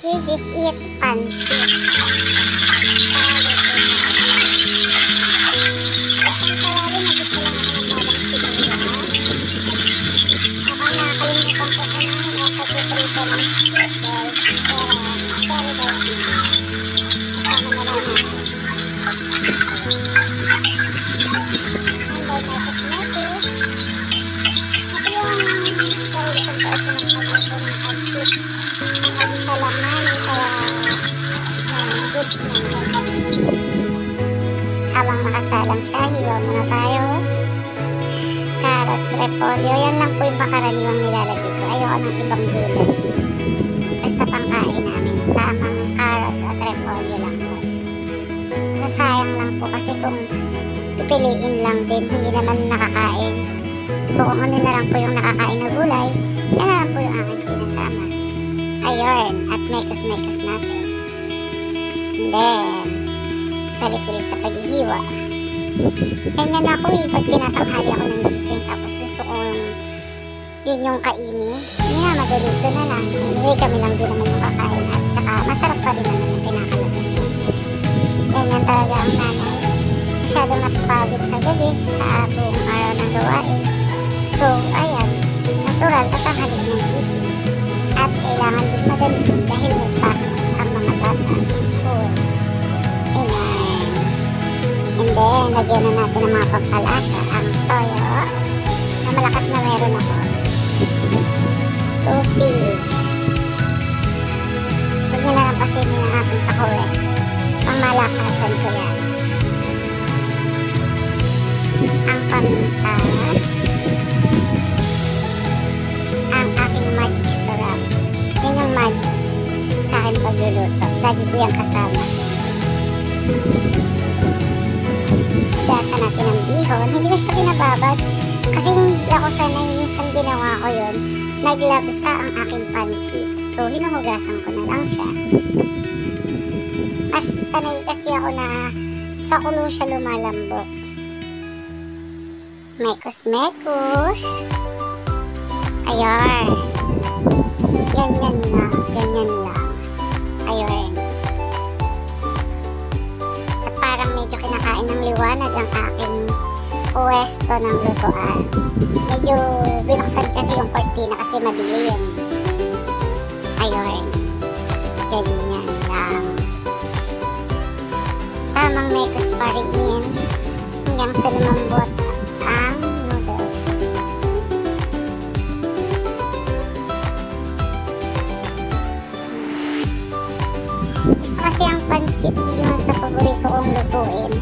This is it, pansit. Habang nakasalang siya, hiwa muna tayo. Carrots, repolyo, yan lang po yung makaraniwang nilalagay ko. Ayoko ng ibang gulay. Basta pangkain namin, tamang carrots at repolyo lang po. Sayang lang po kasi kung pipiliin lang din, hindi naman nakakain. So kung ano na lang po yung nakakain na gulay, yan na lang po yung aking sinasama. Ayun, at mekos-mekos natin. And then, balik ulit sa paghihiwa. Ganyan ako pag tinatanghali ako ng gising, tapos gusto ko yung kainin. Hindi na, madali ko na lang. Anyway, kami lang din naman yung kakain, at saka masarap pa rin naman yung pinakalabasan. Ganyan talaga ang nanay. Masyadong napapagod sa gabi, sa buong araw ng gawain. So, ayan, natural tatanghali ng gising. At kailangan din madaliin dahil may pasok ang mga bata sa school. Ayan. And then, lagyan na natin ng mga pampalasa. Ang toyo, na malakas na meron ako. Tubig. Huwag nyo na lang pasinin ang aking takore. Pamalakasan ko yan. Ang paminta. Ang aking magic syrup. Yan ang magic sa akin pagluluto. Lagi ko yung kasama. Gasa natin ang bihon. Hindi ko siya binababad kasi hindi ako sanay. Minsan ginawa ko yun. Naglabsa ang aking pansit. So, hinuhugasan ko na lang siya. Mas sanay kasi ako na sa kulo siya lumalambot. Mekos-mekos. Ayan. Ganyan na. Ganyan lang. Ayan. At parang medyo kinakain ng liwanag ang aking pwesto ng lutuan. Medyo binuksan kasi yung cortina kasi madilim. Ayan. Ganyan lang. Tamang mekos pa rin hanggang sa lumambot ang noodles. Isa kasi ang pansit yun sa paborito kong lutuin.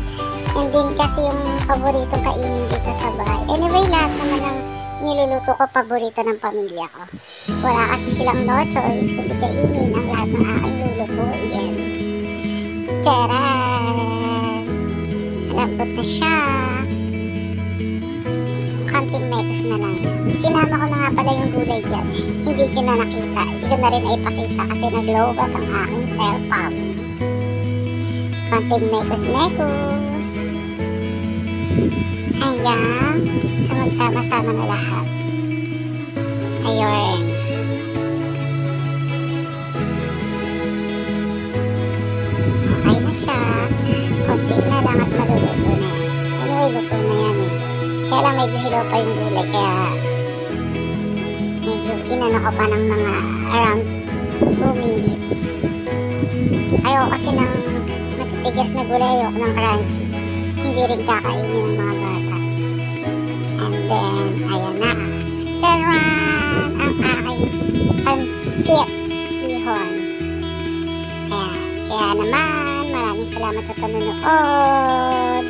And din kasi yung paborito kainin dito sa bahay. Anyway, lahat naman ng niluluto ko paborito ng pamilya ko. Wala kasi silang no choice kundi kainin ang lahat ng aking lulutuin. Taran! Malambot na siya. Konting mekos na lang yan. Sinama ko na nga pala yung gulay dyan. Hindi ko na nakita. Hindi ko na rin naipakita kasi nag-lowbat ang aking cellphone. Konting mekos-mekos. Hanggang sa magsama-sama na lahat. Ayun. Okay na siya. Konti na lang at maluluto na yan. Anyway, luto na yan eh. Kaya lang medyo hilaw pa yung gulay, kaya medyo inano ko pa ng mga around 2 minutes. Ayoko kasi ng matitigas na gulay, ayoko ng crunchy. Hindi rin kakainin ng mga bata. And then, ayan na. Taran! Ang aking pansit bihon. Ayan. Kaya naman, maraming salamat sa panonood.